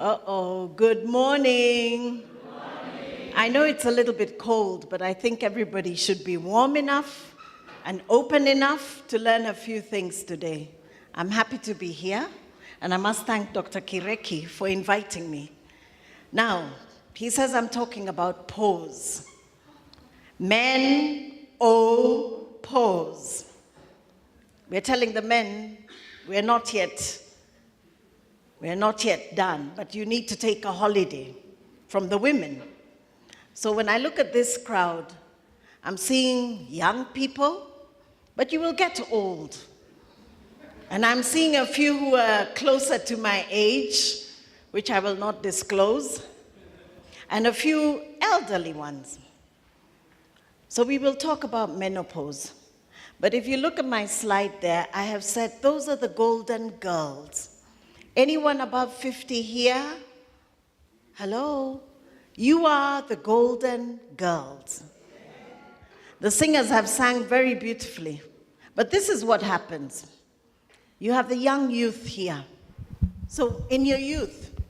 Uh-oh, good morning. I know it's a little bit cold, but I think everybody should be warm enough and open enough to learn a few things today. I'm happy to be here, and I must thank Dr. Kireki for inviting me. Now, he says I'm talking about pause. Menopause. We're telling the men, we're not yet done, but you need to take a holiday from the women. So when I look at this crowd, I'm seeing young people, but you will get old. And I'm seeing a few who are closer to my age, which I will not disclose, and a few elderly ones. So we will talk about menopause. But if you look at my slide there, I have said those are the golden girls. Anyone above 50 here? Hello? You are the golden girls. The singers have sang very beautifully. But this is what happens. You have the young youth here. So in your youth,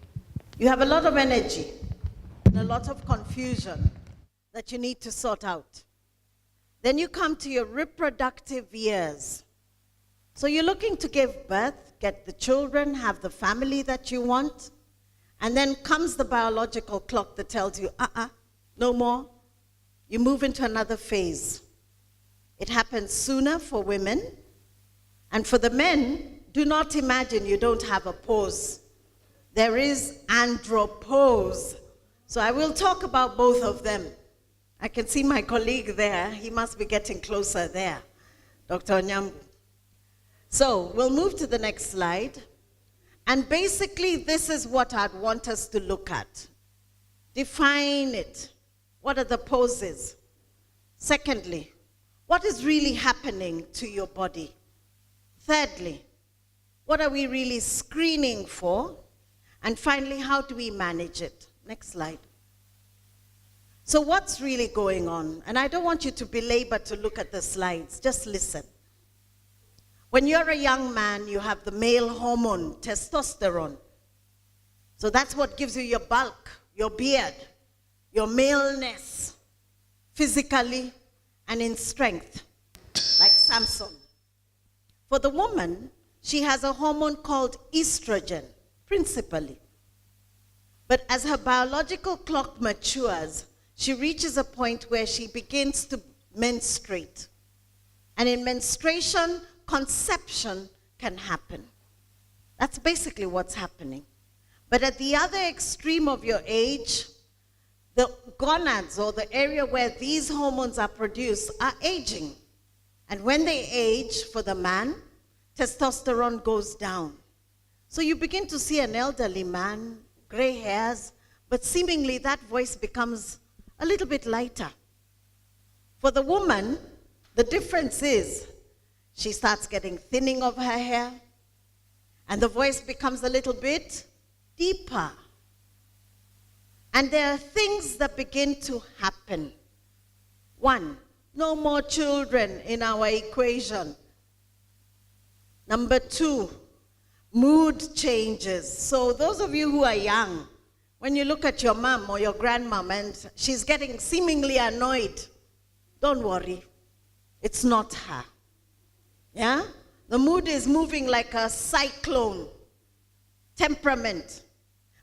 you have a lot of energy and a lot of confusion that you need to sort out. Then you come to your reproductive years. So you're looking to give birth, get the children, have the family that you want, and then comes the biological clock that tells you, no more. You move into another phase. It happens sooner for women, and for the men, do not imagine you don't have a pause. There is andropause. So I will talk about both of them. I can see my colleague there. He must be getting closer there, Dr. Onyambu. So we'll move to the next slide. And basically, this is what I'd want us to look at. Define it. What are the poses? Secondly, what is really happening to your body? Thirdly, what are we really screening for? And finally, how do we manage it? Next slide. So what's really going on? And I don't want you to belabor to look at the slides. Just listen. When you're a young man, you have the male hormone, testosterone. So that's what gives you your bulk, your beard, your maleness, physically and in strength, like Samson. For the woman, she has a hormone called estrogen, principally. But as her biological clock matures, she reaches a point where she begins to menstruate. And in menstruation, conception can happen. That's basically what's happening. But at the other extreme of your age, the gonads, or the area where these hormones are produced, are aging. And when they age, for the man, testosterone goes down. So you begin to see an elderly man, gray hairs, but seemingly that voice becomes a little bit lighter. For the woman, the difference is she starts getting thinning of her hair, and the voice becomes a little bit deeper. And there are things that begin to happen. One, no more children in our equation. Number two, mood changes. So those of you who are young, when you look at your mom or your grandmom and she's getting seemingly annoyed, don't worry, it's not her. Yeah? The mood is moving like a cyclone, temperament.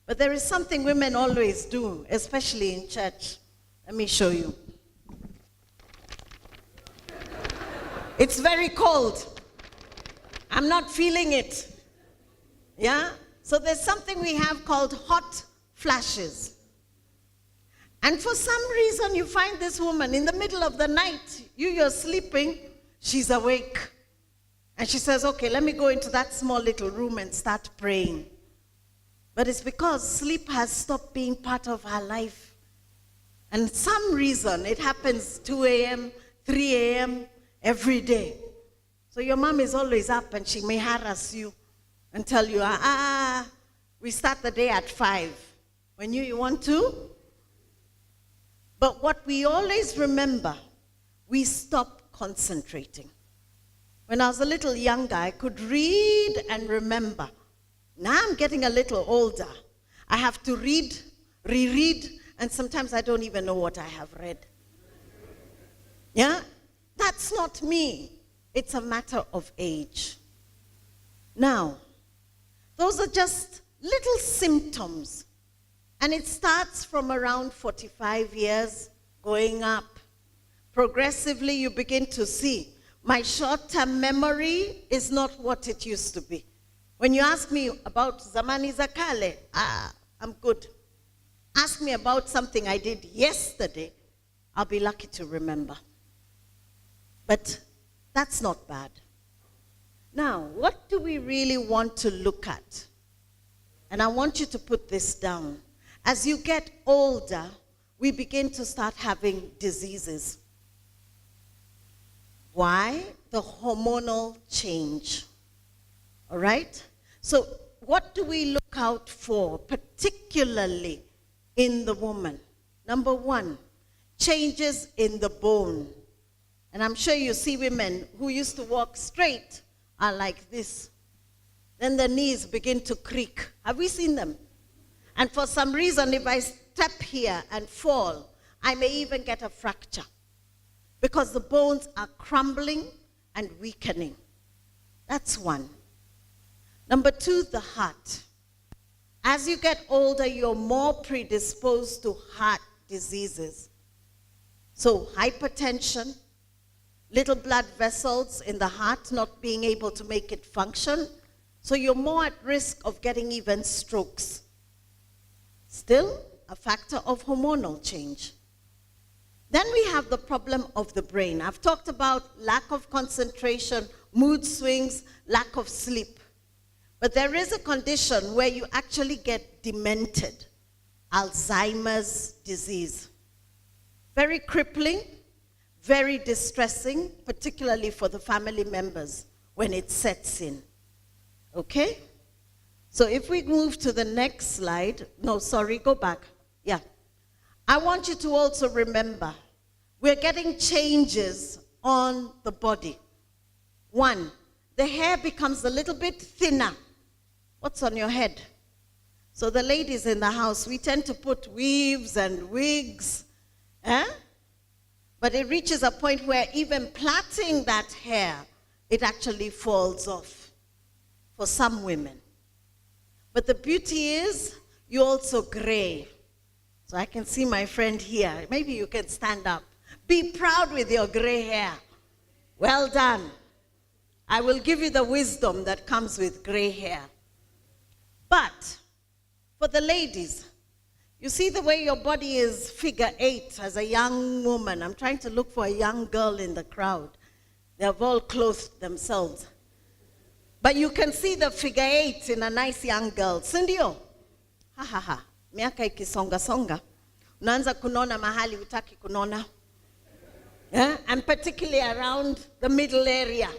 But there is something women always do, especially in church. Let me show you. It's very cold. I'm not feeling it. Yeah? So there's something we have called hot flashes. And for some reason, you find this woman in the middle of the night. You're sleeping, she's awake. And she says, okay, let me go into that small little room and start praying. But it's because sleep has stopped being part of her life. And some reason, it happens 2 a.m., 3 a.m., every day. So your mom is always up and she may harass you and tell you, we start the day at 5. When you want to. But what we always remember, we stop concentrating. When I was a little younger, I could read and remember. Now I'm getting a little older. I have to read, reread, and sometimes I don't even know what I have read. Yeah? That's not me. It's a matter of age. Now, those are just little symptoms. And it starts from around 45 years going up. Progressively, you begin to see my short-term memory is not what it used to be. When you ask me about Zamani Zakale, I'm good. Ask me about something I did yesterday, I'll be lucky to remember. But that's not bad. Now, what do we really want to look at? And I want you to put this down. As you get older, we begin to start having diseases. Why? The hormonal change. All right? So what do we look out for, particularly in the woman? Number one, changes in the bone. And I'm sure you see women who used to walk straight are like this. Then the knees begin to creak. Have we seen them? And for some reason, if I step here and fall, I may even get a fracture because the bones are crumbling and weakening. That's one. Number two, the heart. As you get older, you're more predisposed to heart diseases. So hypertension, little blood vessels in the heart not being able to make it function. So you're more at risk of getting even strokes. Still a factor of hormonal change. Then we have the problem of the brain. I've talked about lack of concentration, mood swings, lack of sleep. But there is a condition where you actually get demented, Alzheimer's disease. Very crippling, very distressing, particularly for the family members when it sets in. Okay? So if we move to the next slide, no, sorry, go back. Yeah. I want you to also remember, we're getting changes on the body. One, the hair becomes a little bit thinner. What's on your head? So the ladies in the house, we tend to put weaves and wigs. But it reaches a point where even plaiting that hair, it actually falls off for some women. But the beauty is, you also gray. So I can see my friend here. Maybe you can stand up. Be proud with your gray hair. Well done. I will give you the wisdom that comes with gray hair. But for the ladies, you see the way your body is figure 8 as a young woman. I'm trying to look for a young girl in the crowd. They have all clothed themselves. But you can see the figure 8 in a nice young girl. Sindio? Ha ha ha. Miaka ikisonga songa. Unaanza kunona mahali hutaki kunona. And particularly around the middle area.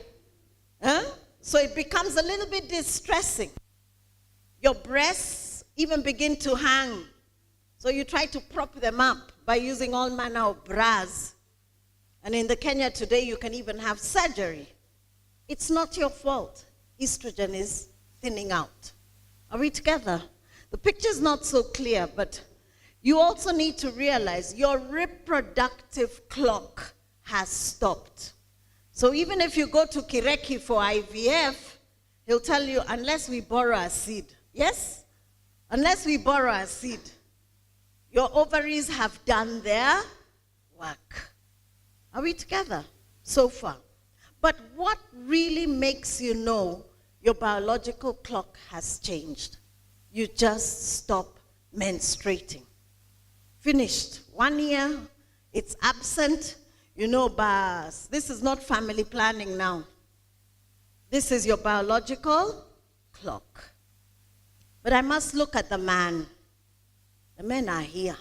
So it becomes a little bit distressing. Your breasts even begin to hang. So you try to prop them up by using all manner of bras. And in the Kenya today, you can even have surgery. It's not your fault. Estrogen is thinning out. Are we together? The picture's not so clear, but you also need to realize your reproductive clock has stopped. So even if you go to Kireki for IVF, he'll tell you, unless we borrow a seed. Yes? Unless we borrow a seed. Your ovaries have done their work. Are we together so far? But what really makes you know your biological clock has changed? You just stop menstruating. Finished. 1 year, it's absent. You know, Bas, this is not family planning now. This is your biological clock. But I must look at the man. The men are here.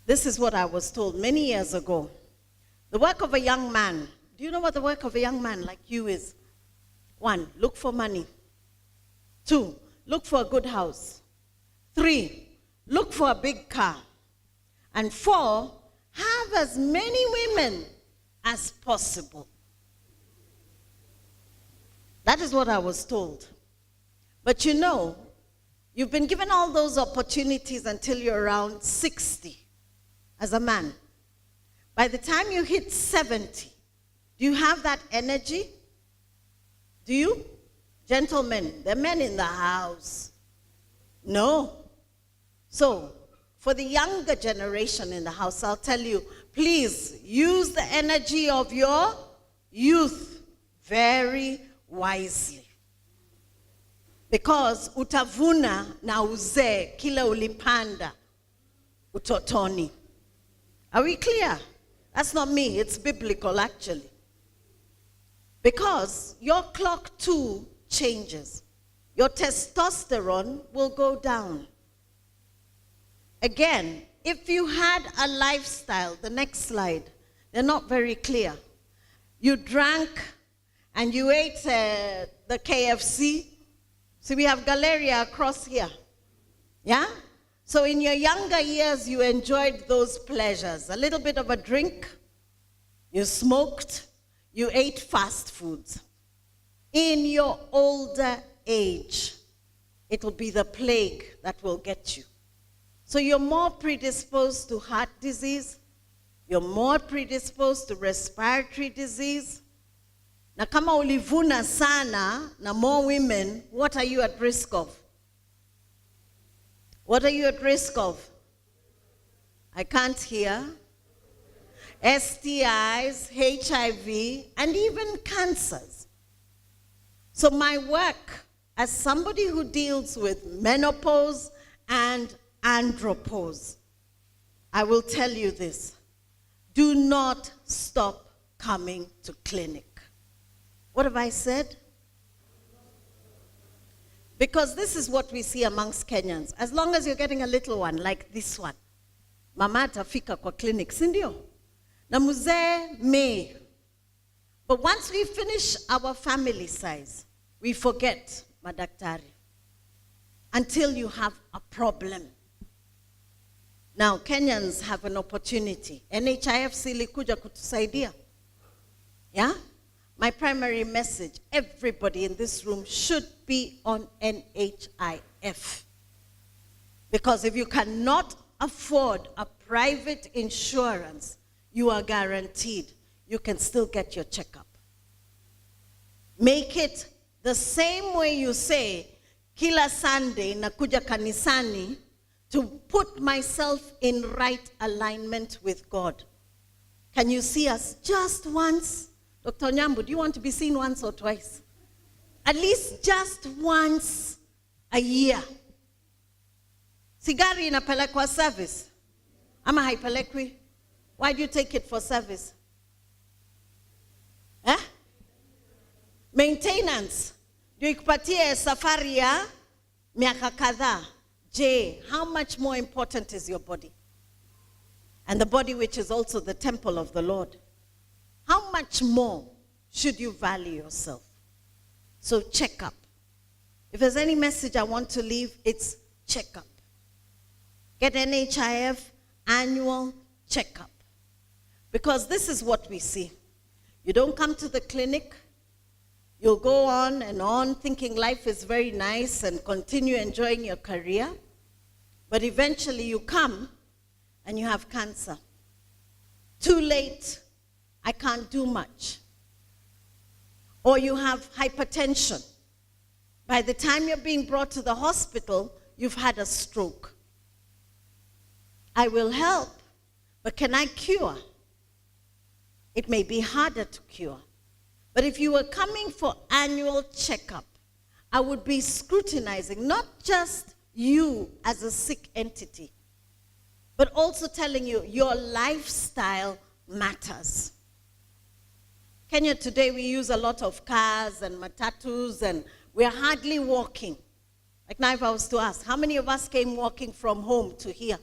This is what I was told many years ago. The work of a young man. Do you know what the work of a young man like you is? 1, look for money. 2, look for a good house. 3, look for a big car. And 4, have as many women as possible. That is what I was told. But you know, You've been given all those opportunities until you're around 60 as a man. By the time you hit 70, do you have that energy? Do you? Gentlemen, the men in the house. No. So, for the younger generation in the house, I'll tell you, please use the energy of your youth very wisely. Because utavuna na uzee kila ulipanda utotoni. Are we clear? That's not me, it's biblical actually. Because your clock too changes. Your testosterone will go down. Again, if you had a lifestyle, the next slide, they're not very clear. You drank and you ate the KFC. See, we have Galleria across here. Yeah? So in your younger years, you enjoyed those pleasures. A little bit of a drink. You smoked. You ate fast foods. In your older age, it will be the plague that will get you. So you're more predisposed to heart disease. You're more predisposed to respiratory disease. Na kama ulivuna sana na more women, what are you at risk of? What are you at risk of? I can't hear. STIs, HIV, and even cancers. So my work as somebody who deals with menopause and andropause, I will tell you this. Do not stop coming to clinic. What have I said? Because this is what we see amongst Kenyans. As long as you're getting a little one, like this one, mama atafika kwa clinic, sindio? Na muzee may. But once we finish our family size, we forget madaktari. Until you have a problem. Now, Kenyans have an opportunity. NHIF silikuja kutusaidia. Yeah? My primary message, everybody in this room should be on NHIF. Because if you cannot afford a private insurance, you are guaranteed you can still get your checkup. Make it the same way you say, kila Sunday nakuja kanisani to put myself in right alignment with God. Can you see us just once? Dr. Nyambu, do you want to be seen once or twice? At least just once a year. Sigari inapelekwa service. Ama haipelekwi? Why do you take it for service? Eh? Maintenance. Ndio ikupatie safari ya miaka kadhaa. Je, how much more important is your body? And the body which is also the temple of the Lord. How much more should you value yourself? So check up. If there's any message I want to leave, it's check up. Get NHIF annual checkup. Because this is what we see. You don't come to the clinic. You'll go on and on thinking life is very nice and continue enjoying your career. But eventually you come and you have cancer. Too late. I can't do much. Or you have hypertension. By the time you're being brought to the hospital, you've had a stroke. I will help, but can I cure? It may be harder to cure. But if you were coming for annual checkup, I would be scrutinizing not just you as a sick entity, but also telling you your lifestyle matters. Kenya today, we use a lot of cars and matatus, and we're hardly walking. Like now if I was to ask, how many of us came walking from home to here?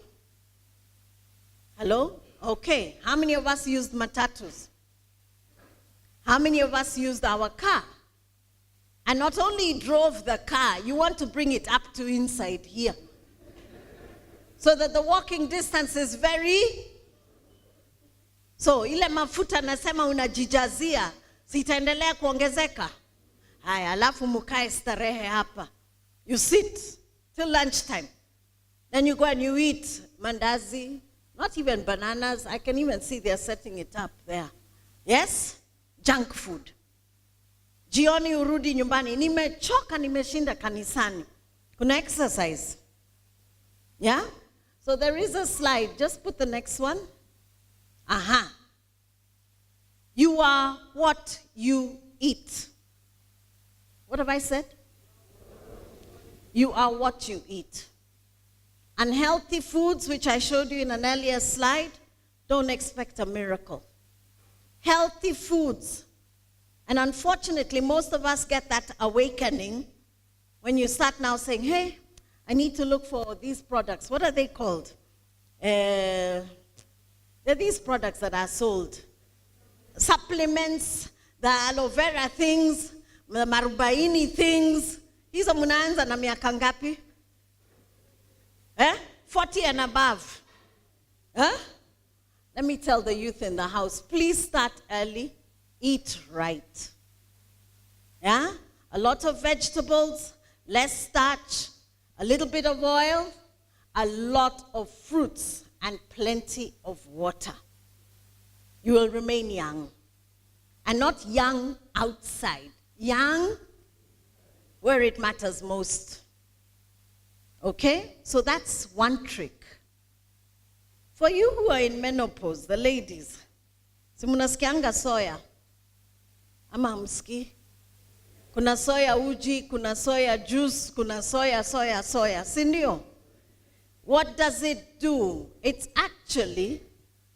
Hello? Okay. How many of us used matatus? How many of us used our car? And not only drove the car, you want to bring it up to inside here. So that the walking distance is very... So, ile mafuta nasema unajijazia, sitaendelea kuongezeka. Haya, alafu mukae starehe hapa. You sit. till lunchtime. Then you go and you eat mandazi, not even bananas. I can even see they're setting it up there. Yes? Junk food. Jioni urudi nyumbani, nimechoka nimeshinda kanisani. Kuna exercise. Yeah? So there is a slide. Just put the next one. Aha. You are what you eat. What have I said? You are what you eat. Unhealthy foods, which I showed you in an earlier slide, don't expect a miracle. Healthy foods. And unfortunately, most of us get that awakening when you start now saying, hey, I need to look for these products. What are they called? They're these products that are sold. Supplements, the aloe vera things, the marubaini things. Hizo munaanza na miaka ngapi? 40 and above. Let me tell the youth in the house, please start early, eat right. Yeah? A lot of vegetables, less starch, a little bit of oil, a lot of fruits, and plenty of water. You will remain young. And not young outside. Young where it matters most. Okay? So that's one trick. For you who are in menopause, the ladies, si munasikianga soya? Ama hamsikii? Kuna soya uji, kuna soya juice, kuna soya, si ndio? What does it do? It actually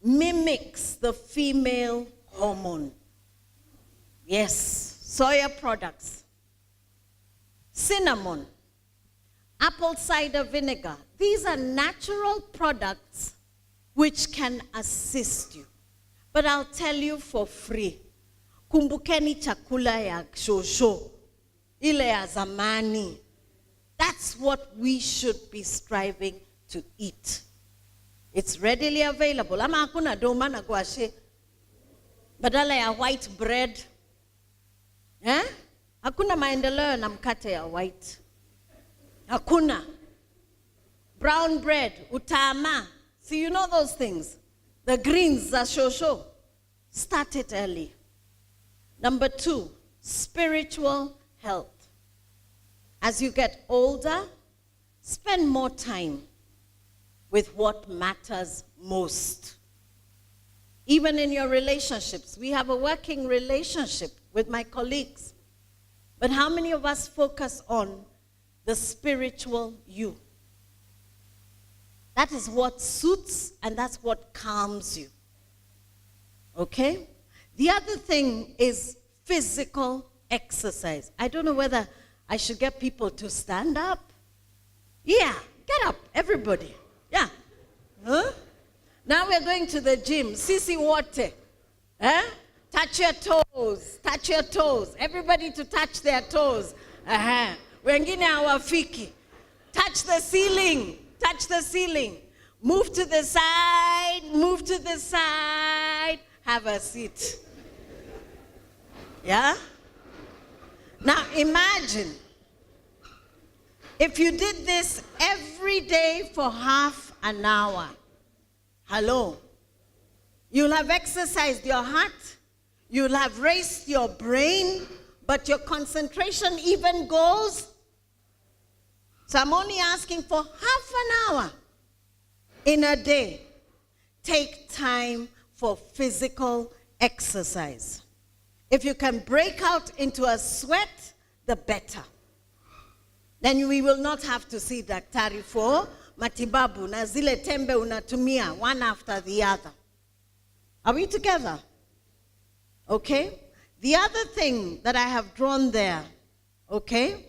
mimics the female hormone. Yes, soya products. Cinnamon, apple cider vinegar. These are natural products which can assist you. But I'll tell you for free. Kumbukeni chakula ya shosho, ile ya zamani. That's what we should be striving to eat. It's readily available. Ama hakuna doma na guashe. Badala ya white bread. Hakuna maendeleo na mkate ya white. Hakuna. Brown bread, utama. See, you know those things. The greens are shosho. Start it early. Number 2, spiritual health. As you get older, spend more time with what matters most. Even in your relationships. We have a working relationship with my colleagues. But how many of us focus on the spiritual you? That is what suits and that's what calms you. Okay? The other thing is physical exercise. I don't know whether I should get people to stand up. Yeah, get up, everybody. Yeah. Huh? Now we're going to the gym. Sisi water. Touch your toes. Touch your toes. Everybody to touch their toes. Wengine hawafiki. Touch the ceiling. Touch the ceiling. Move to the side. Move to the side. Have a seat. Yeah? Now imagine if you did this every day for half an hour. Hello. You'll have exercised your heart. You'll have raised your brain. But your concentration even goes. So I'm only asking for half an hour in a day. Take time for physical exercise. If you can break out into a sweat, the better. Then we will not have to see daktari for matibabu na zile tembe unatumia one after the other. Are we together? Okay? The other thing that I have drawn there, okay,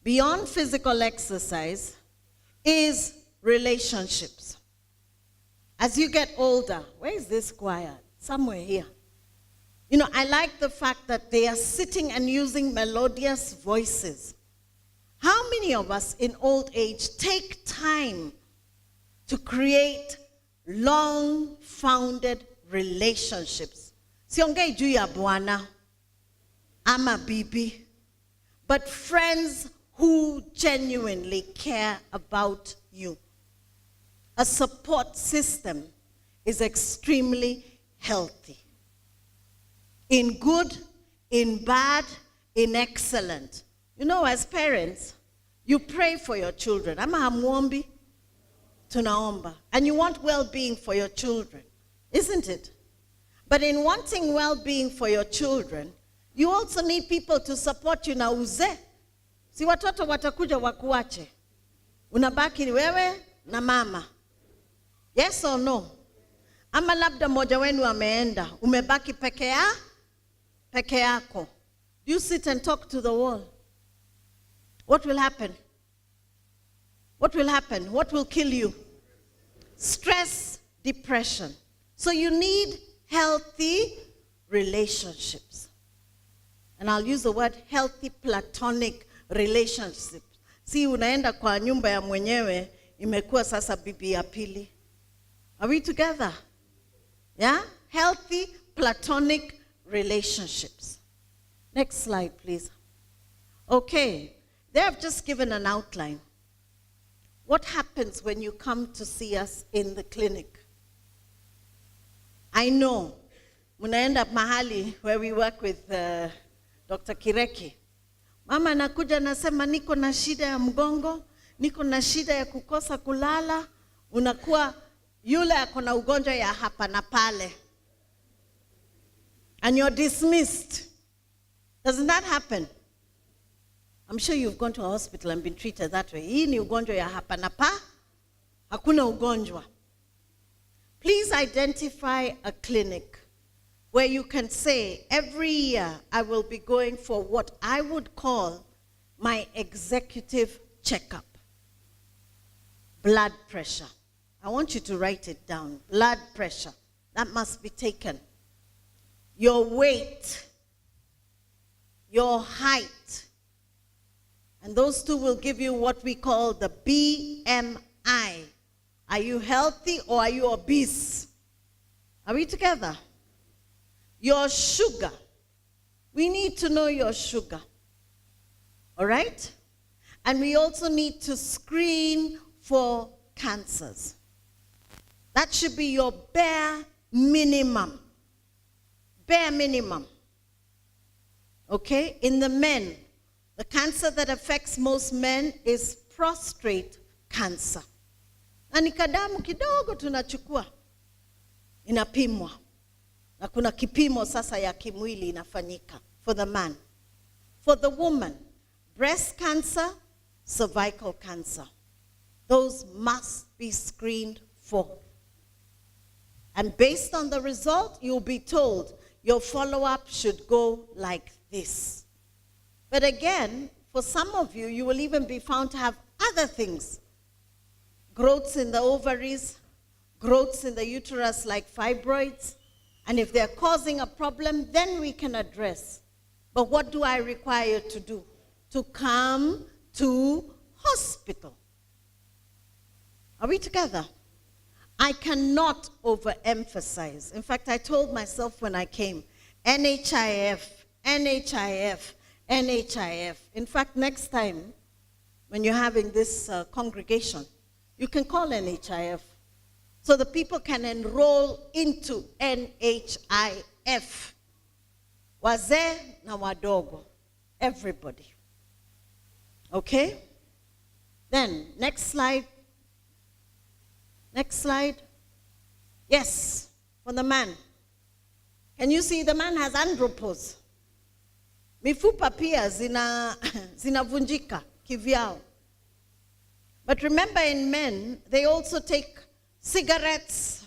beyond physical exercise, is relationships. As you get older, where is this choir? Somewhere here. You know, I like the fact that they are sitting and using melodious voices. How many of us in old age take time to create long-founded relationships? Siongei juu ya bwana ama bibi, but friends who genuinely care about you. A support system is extremely healthy. In good, in bad, in excellent. You know, as parents, you pray for your children. Ama hamuombi, tunaomba. And you want well-being for your children, isn't it? But in wanting well-being for your children, you also need people to support you na uze. Si watoto watakuja wakuache. Unabaki ni wewe na mama. Yes or no? Ama labda moja wenu ameenda, umebaki peke yako. You sit and talk to the wall. What will happen? What will happen? What will kill you? Stress, depression. So you need healthy relationships. And I'll use the word healthy platonic relationships. Si unaenda kwa nyumba ya mwenyewe, imekuwa sasa bibi ya pili. Are we together? Yeah? Healthy platonic relationships. Next slide, please. Okay, they have just given an outline. What happens when you come to see us in the clinic? I know, munaenda mahali where we work with Dr. Kireki. Mama nakuja nasema niko na shida ya mgongo, niko na shida ya kukosa kulala, unakuwa yule ako na ugonjwa ya hapa na pale. And you're dismissed. Doesn't that happen? I'm sure you've gone to a hospital and been treated that way. Hii ni ugonjwa ya hapa na pa, hakuna ugonjwa. Please identify a clinic where you can say, every year I will be going for what I would call my executive checkup. Blood pressure. I want you to write it down. Blood pressure. That must be taken. Your weight. Your height. And those two will give you what we call the BMI. Are you healthy or are you obese? Are we together? Your sugar. We need to know your sugar. All right? And we also need to screen for cancers. That should be your bare minimum. Bare minimum. Okay? In the men, the cancer that affects most men is prostate cancer. Na ni kadamu kidogo tunachukua. Inapimwa. Na kuna kipimo sasa ya kimwili inafanyika for the man. For the woman, breast cancer, cervical cancer. Those must be screened for. And based on the result, you'll be told your follow-up should go like this. But again, for some of you, you will even be found to have other things. Growths in the ovaries, growths in the uterus like fibroids. And if they're causing a problem, then we can address. But what do I require you to do? To come to hospital. Are we together? I cannot overemphasize. In fact, I told myself when I came, NHIF, NHIF, NHIF. In fact, next time, when you're having this congregation, you can call NHIF so the people can enroll into NHIF. Wazee na wadogo, everybody. Okay? Then, next slide. Next slide. Yes, for the man. Can you see the man has andropause? Mifupa pia zinavunjika kivyao. But remember, in men, they also take cigarettes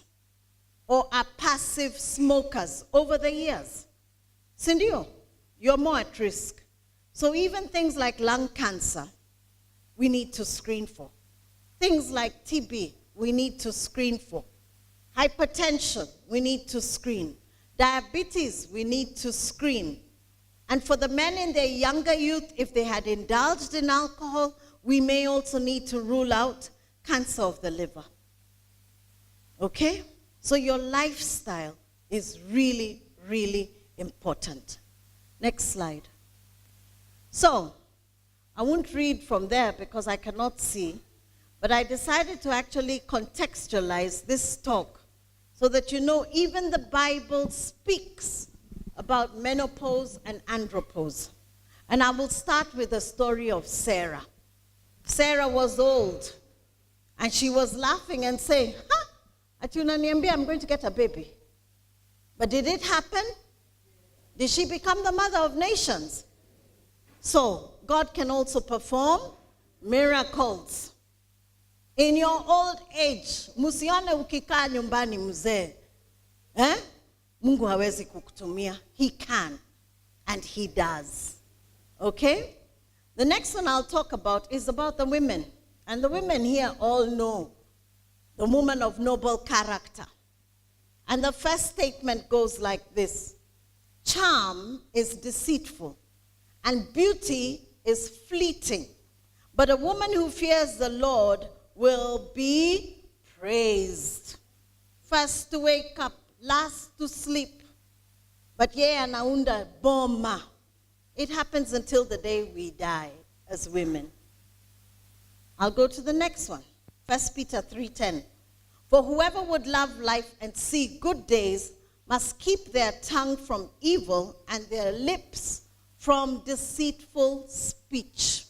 or are passive smokers over the years. Sindio, you're more at risk. So even things like lung cancer, we need to screen for. Things like TB, we need to screen for. Hypertension, we need to screen. Diabetes, we need to screen. And for the men in their younger youth, if they had indulged in alcohol, we may also need to rule out cancer of the liver. Okay? So your lifestyle is really, really important. Next slide. So, I won't read from there because I cannot see, but I decided to actually contextualize this talk so that you know even the Bible speaks about menopause and andropause. And I will start with the story of Sarah. Sarah was old, and she was laughing and saying, Atuna niambia, I'm going to get a baby. But did it happen? Did she become the mother of nations? So, God can also perform miracles. In your old age, musione ukikaa nyumbani mzee. Mungu hawezi kukutumia. He can, and he does. Okay? The next one I'll talk about is about the women. And the women here all know the woman of noble character. And the first statement goes like this: charm is deceitful, and beauty is fleeting. But a woman who fears the Lord will be praised. First to wake up, last to sleep. But anaunda boma. It happens until the day we die as women. I'll go to the next one. 1 Peter 3:10. For whoever would love life and see good days must keep their tongue from evil and their lips from deceitful speech.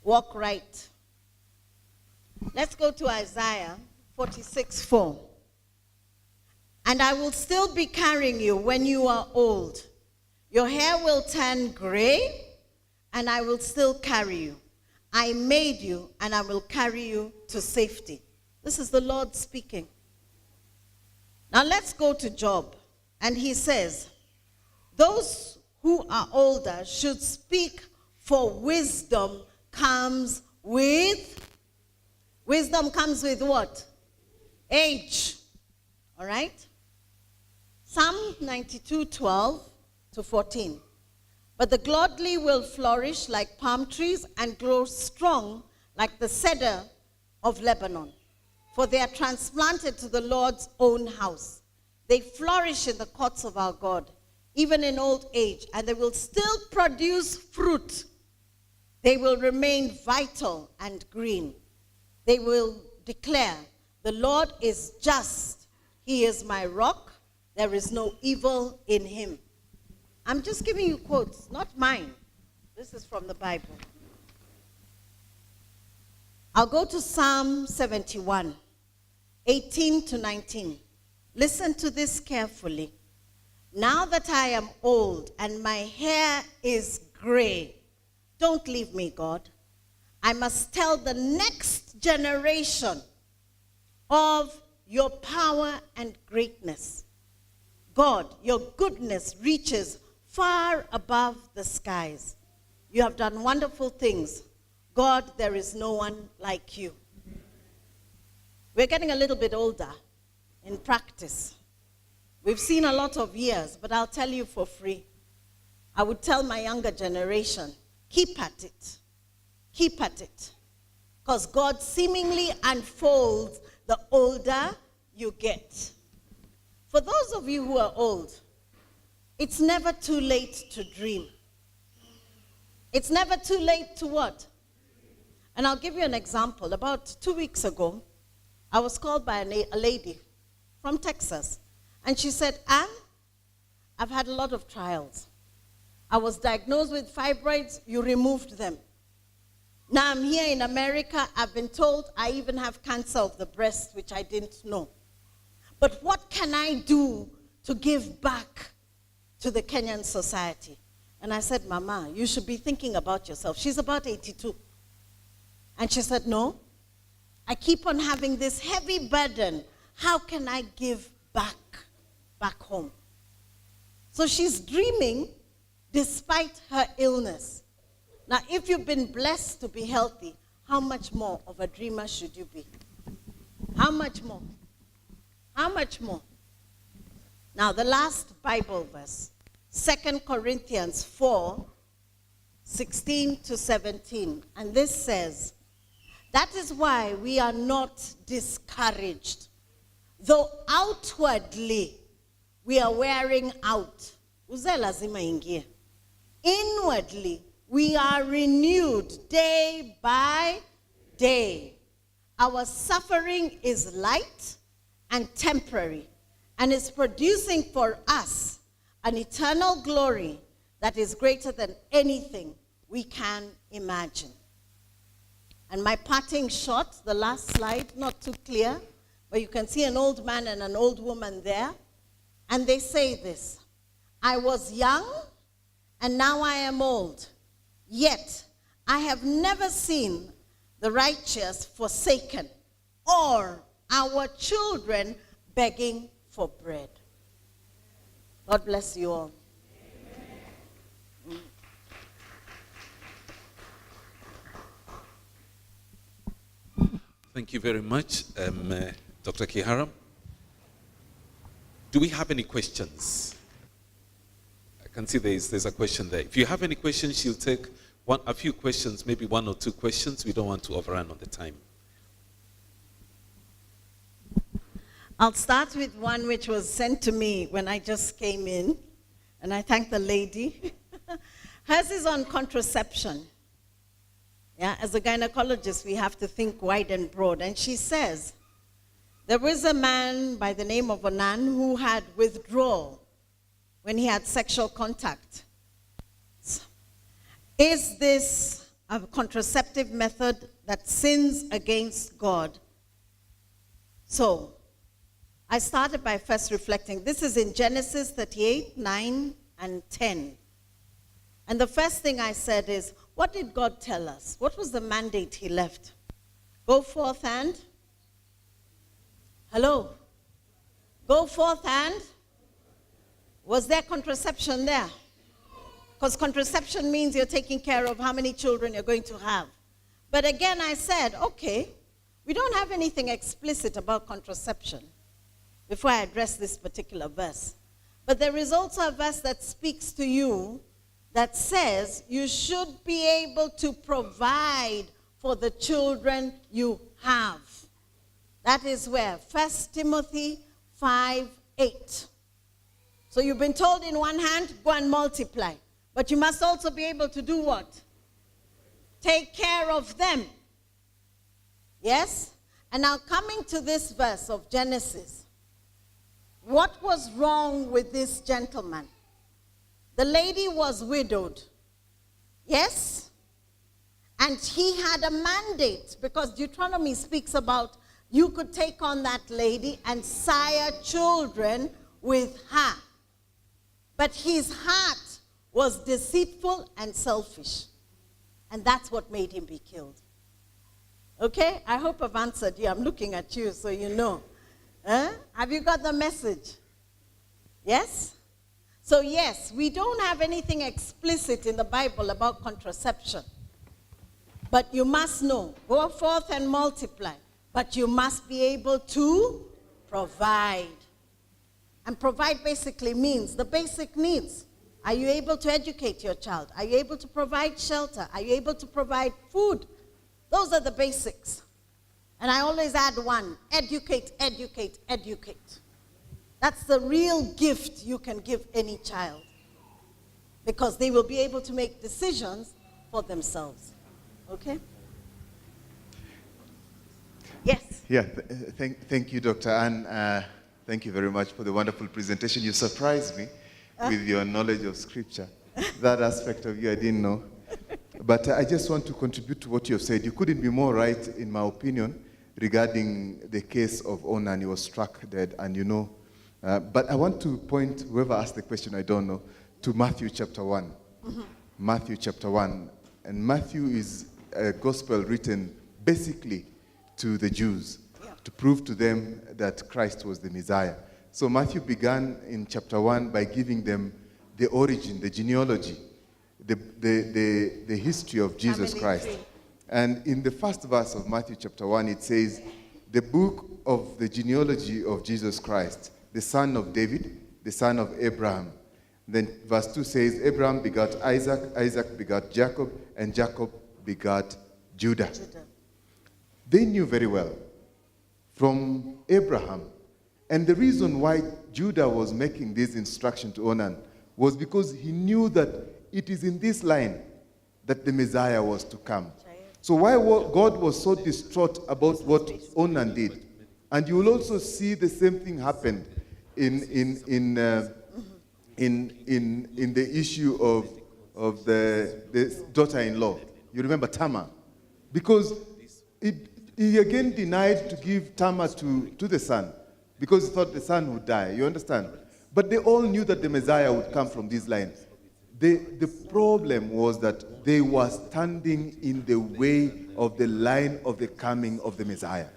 Walk right. Let's go to Isaiah 46:4. And I will still be carrying you when you are old. Your hair will turn gray, and I will still carry you. I made you, and I will carry you to safety. This is the Lord speaking. Now let's go to Job. And he says, those who are older should speak, for wisdom comes with what? Age. All right? Psalm 92:12-14. But the godly will flourish like palm trees and grow strong like the cedar of Lebanon. For they are transplanted to the Lord's own house. They flourish in the courts of our God, even in old age, and they will still produce fruit. They will remain vital and green. They will declare, the Lord is just. He is my rock. There is no evil in him. I'm just giving you quotes, not mine. This is from the Bible. I'll go to Psalm 71, 18-19. Listen to this carefully. Now that I am old and my hair is gray, don't leave me, God. I must tell the next generation of your power and greatness. God, your goodness reaches far above the skies. You have done wonderful things. God, there is no one like you. We're getting a little bit older in practice. We've seen a lot of years, but I'll tell you for free. I would tell my younger generation, keep at it. Keep at it. Because God seemingly unfolds the older you get. For those of you who are old, it's never too late to dream. It's never too late to what? And I'll give you an example. About 2 weeks ago, I was called by a lady from Texas. And she said, Ann, I've had a lot of trials. I was diagnosed with fibroids. You removed them. Now I'm here in America. I've been told I even have cancer of the breast, which I didn't know. But what can I do to give back to the Kenyan society? And I said, Mama, you should be thinking about yourself. She's about 82. And she said, no, I keep on having this heavy burden. How can I give back home? So she's dreaming despite her illness. Now, if you've been blessed to be healthy, how much more of a dreamer should you be? How much more? How much more? Now, the last Bible verse, 2 Corinthians 4:16-17. And this says, that is why we are not discouraged. Though outwardly we are wearing out. Uze lazima ingie. Inwardly we are renewed day by day. Our suffering is light and temporary, and is producing for us an eternal glory that is greater than anything we can imagine. And my parting shot, the last slide, not too clear, but you can see an old man and an old woman there, and they say this: I was young, and now I am old, yet I have never seen the righteous forsaken, or our children begging for bread. God bless you all. Thank you very much, Dr. Kihara. Do we have any questions? I can see there's a question there. If you have any questions, she'll take a few questions, maybe one or two questions. We don't want to overrun on the time. I'll start with one which was sent to me when I just came in, and I thank the lady. Hers is on contraception. Yeah, as a gynecologist, we have to think wide and broad. And she says, there was a man by the name of Onan who had withdrawal when he had sexual contact. Is this a contraceptive method that sins against God? So, I started by first reflecting. This is in Genesis 38, 9, and 10. And the first thing I said is, what did God tell us? What was the mandate he left? Go forth and? Hello? Go forth and? Was there contraception there? Because contraception means you're taking care of how many children you're going to have. But again, I said, okay, we don't have anything explicit about contraception before I address this particular verse. But there is also a verse that speaks to you that says you should be able to provide for the children you have. That is where? 1 Timothy 5:8. So you've been told in one hand, go and multiply. But you must also be able to do what? Take care of them. Yes? And now coming to this verse of Genesis, what was wrong with this gentleman? The lady was widowed. Yes? And he had a mandate, because Deuteronomy speaks about you could take on that lady and sire children with her. But his heart was deceitful and selfish. And that's what made him be killed. Okay? I hope I've answered you. I'm looking at you so you know. Have you got the message? Yes? So yes, we don't have anything explicit in the Bible about contraception. But you must know, go forth and multiply. But you must be able to provide. And provide basically means the basic needs. Are you able to educate your child? Are you able to provide shelter? Are you able to provide food? Those are the basics. And I always add one, educate, educate, educate. That's the real gift you can give any child, because they will be able to make decisions for themselves. Okay? Yes? Yeah, thank you, Dr. Ann. Thank you very much for the wonderful presentation. You surprised me with your knowledge of Scripture. That aspect of you I didn't know. But I just want to contribute to what you have said. You couldn't be more right, in my opinion, regarding the case of Onan. He was struck dead, and you know. But I want to point, whoever asked the question, I don't know, to Matthew chapter 1. Mm-hmm. Matthew chapter 1. And Matthew is a gospel written basically to the Jews, to prove to them that Christ was the Messiah. So Matthew began in chapter 1 by giving them the origin, the genealogy, the history of Jesus Christ. And in the first verse of Matthew chapter 1, it says, the book of the genealogy of Jesus Christ, the son of David, the son of Abraham. Then verse 2 says, Abraham begot Isaac, Isaac begot Jacob, and Jacob begot Judah. They knew very well from Abraham. And the reason why Judah was making this instruction to Onan was because he knew that it is in this line that the Messiah was to come. So why God was so distraught about what Onan did, and you will also see the same thing happen in the issue of the daughter-in-law. You remember Tamar, because he again denied to give Tamar to the son, because he thought the son would die. You understand? But they all knew that the Messiah would come from this line. The problem was that they were standing in the way of the line of the coming of the Messiah.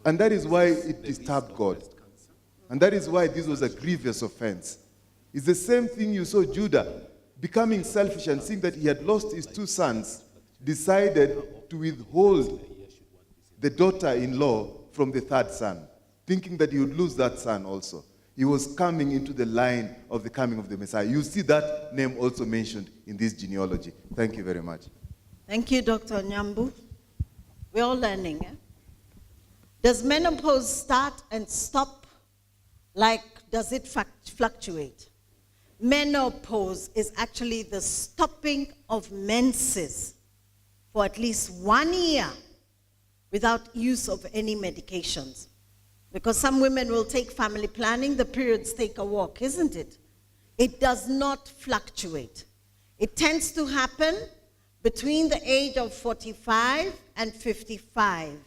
And that is why it disturbed God. And that is why this was a grievous offense. It's the same thing you saw Judah becoming selfish and seeing that he had lost his two sons, decided to withhold the daughter-in-law from the third son, thinking that he would lose that son also. He was coming into the line of the coming of the Messiah. You see that name also mentioned in this genealogy. Thank you very much. Thank you, Dr. Nyambu. We're all learning. Eh? Does menopause start and stop? Like, does it fluctuate? Menopause is actually the stopping of menses for at least 1 year without use of any medications. Because some women will take family planning, the periods take a walk, isn't it? It does not fluctuate. It tends to happen between the age of 45 and 55.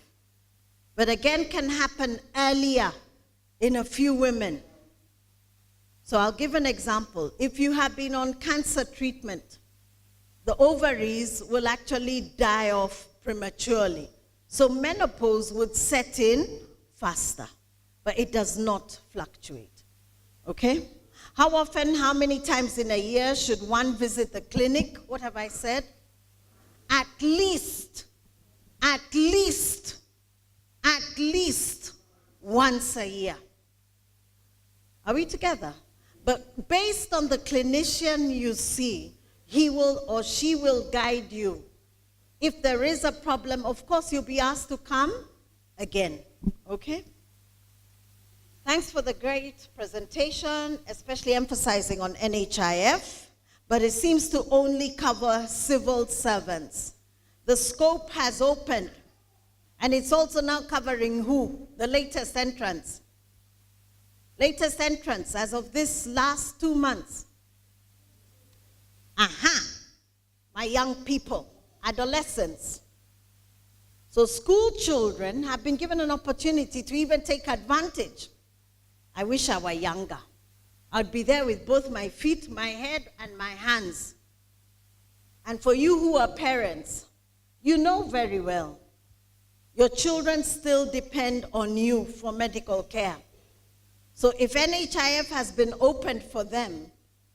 But again, can happen earlier in a few women. So I'll give an example. If you have been on cancer treatment, the ovaries will actually die off prematurely. So menopause would set in faster, but it does not fluctuate. Okay? How often, how many times in a year should one visit the clinic? What have I said? At least once a year. Are we together? But based on the clinician you see, he will or she will guide you. If there is a problem, of course, you'll be asked to come again. Okay? Thanks for the great presentation, especially emphasizing on NHIF, but it seems to only cover civil servants. The scope has opened, and it's also now covering who? The latest entrants. Latest entrants as of this last 2 months. My young people, adolescents. So school children have been given an opportunity to even take advantage. I wish I were younger. I'd be there with both my feet, my head, and my hands. And for you who are parents, you know very well, your children still depend on you for medical care. So if NHIF has been opened for them,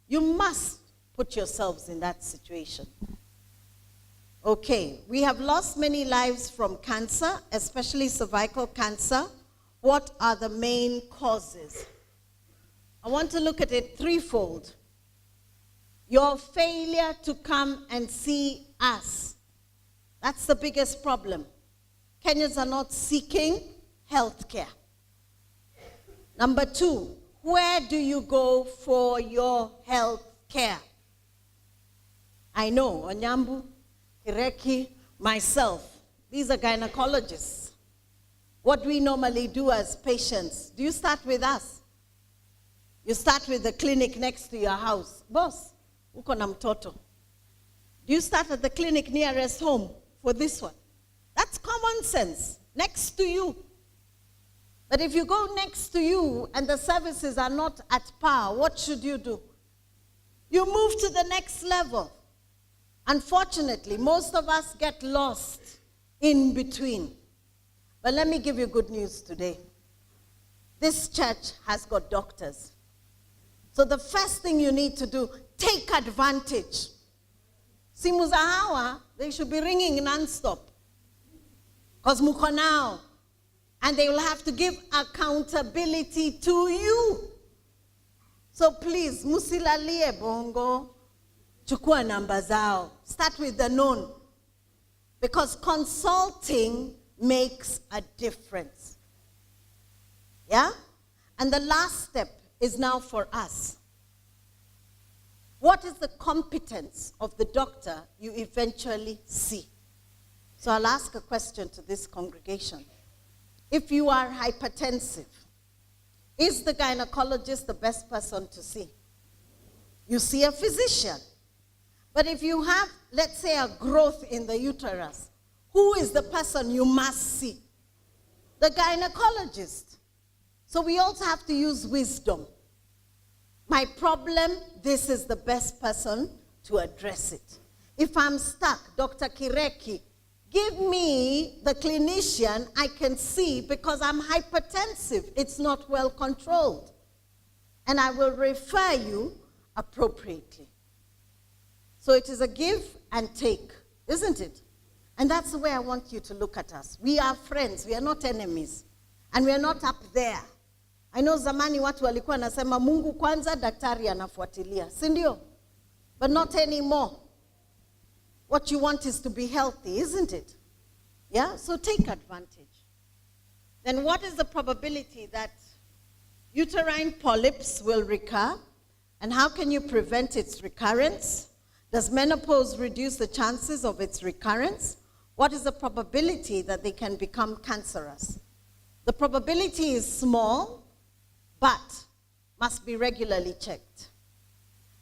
you must put yourselves in that situation. Okay, we have lost many lives from cancer, especially cervical cancer. What are the main causes? I want to look at it threefold. Your failure to come and see us. That's the biggest problem. Kenyans are not seeking health care. Number 2, where do you go for your health care? I know, Onyambu, Kireki, myself, these are gynecologists. What we normally do as patients, do you start with us? You start with the clinic next to your house. Boss, uko na mtoto. Do you start at the clinic nearest home for this one? That's common sense, next to you. But if you go next to you and the services are not at par, what should you do? You move to the next level. Unfortunately, most of us get lost in between. But let me give you good news today. This church has got doctors. So the first thing you need to do, take advantage. Simu za hawa, they should be ringing non-stop. Because muko nao. And they will have to give accountability to you. So please, musilalie bongo, chukua namba zao. Start with the known. Because consulting makes a difference. Yeah? And the last step is now for us. What is the competence of the doctor you eventually see? So I'll ask a question to this congregation. If you are hypertensive, is the gynecologist the best person to see? You see a physician. But if you have, let's say, a growth in the uterus, who is the person you must see? The gynecologist. So we also have to use wisdom. My problem, this is the best person to address it. If I'm stuck, Dr. Kireki, give me the clinician I can see because I'm hypertensive. It's not well controlled. And I will refer you appropriately. So it is a give and take, isn't it? And that's the way I want you to look at us. We are friends. We are not enemies. And we are not up there. I know zamani watu walikuwa nasema Mungu kwanza, daktari anafuatilia. Si ndio? But not anymore. What you want is to be healthy, isn't it? Yeah? So take advantage. Then what is the probability that uterine polyps will recur? And how can you prevent its recurrence? Does menopause reduce the chances of its recurrence? What is the probability that they can become cancerous? The probability is small, but must be regularly checked.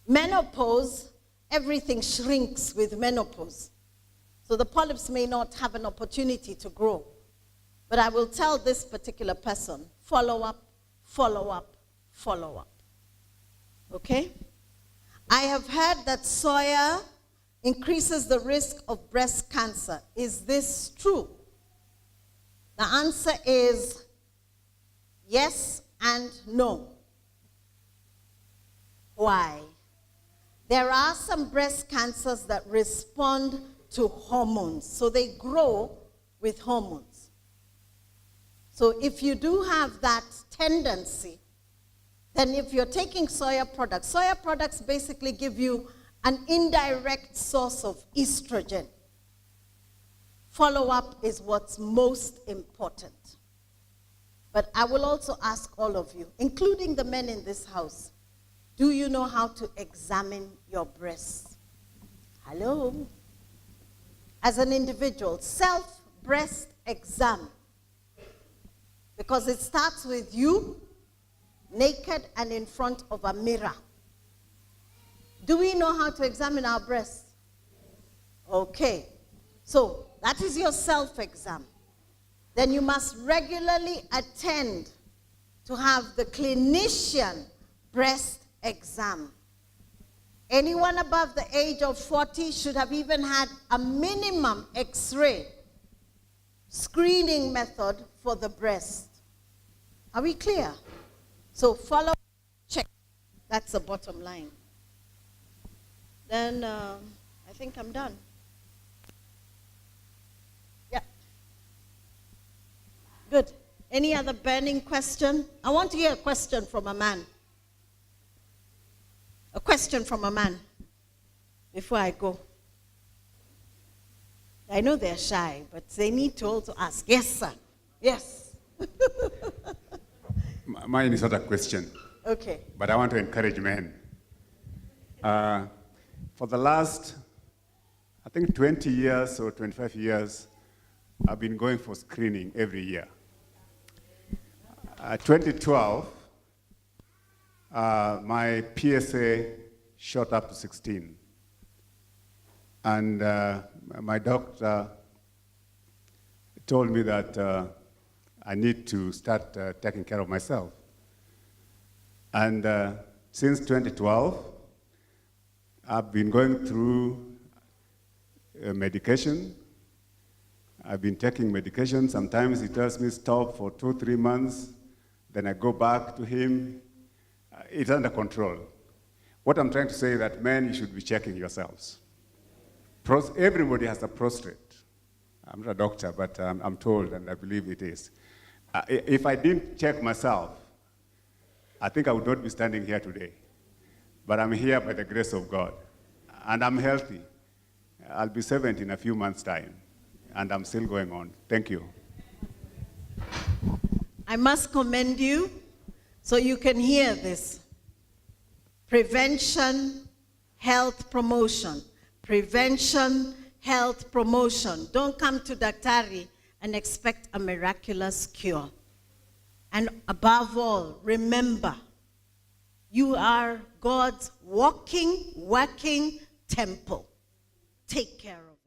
Menopause, everything shrinks with menopause. So the polyps may not have an opportunity to grow. But I will tell this particular person, follow up, follow up, follow up. Okay? I have heard that soya increases the risk of breast cancer. Is this true? The answer is yes and no. Why? There are some breast cancers that respond to hormones. So they grow with hormones. So if you do have that tendency, then if you're taking soya products basically give you an indirect source of estrogen. Follow-up is what's most important. But I will also ask all of you, including the men in this house, do you know how to examine your breasts? Hello? As an individual, self-breast exam. Because it starts with you, naked and in front of a mirror. Do we know how to examine our breasts? Okay. So that is your self-exam. Then you must regularly attend to have the clinician breast exam. Anyone above the age of 40 should have even had a minimum X-ray screening method for the breast. Are we clear? So follow, check. That's the bottom line. Then I think I'm done. Yeah. Good. Any other burning question? I want to hear a question from a man. A question from a man before I go. I know they're shy, but they need to also ask. Yes, sir. Yes. Mine is not a question. Okay. But I want to encourage men. For the last, I think 20 years or 25 years, I've been going for screening every year. 2012, my PSA shot up to 16. And my doctor told me that I need to start taking care of myself. And since 2012, I've been going through medication. I've been taking medication. Sometimes he tells me stop for 2-3 months. Then I go back to him. It's under control. What I'm trying to say is that men, you should be checking yourselves. Everybody has a prostate. I'm not a doctor, but I'm told, and I believe it is. If I didn't check myself, I think I would not be standing here today. But I'm here by the grace of God. And I'm healthy. I'll be 70 in a few months' time. And I'm still going on. Thank you. I must commend you so you can hear this. Prevention health promotion. Prevention, health promotion. Don't come to Daktari and expect a miraculous cure. And above all, remember, you are God's walking, working temple. Take care of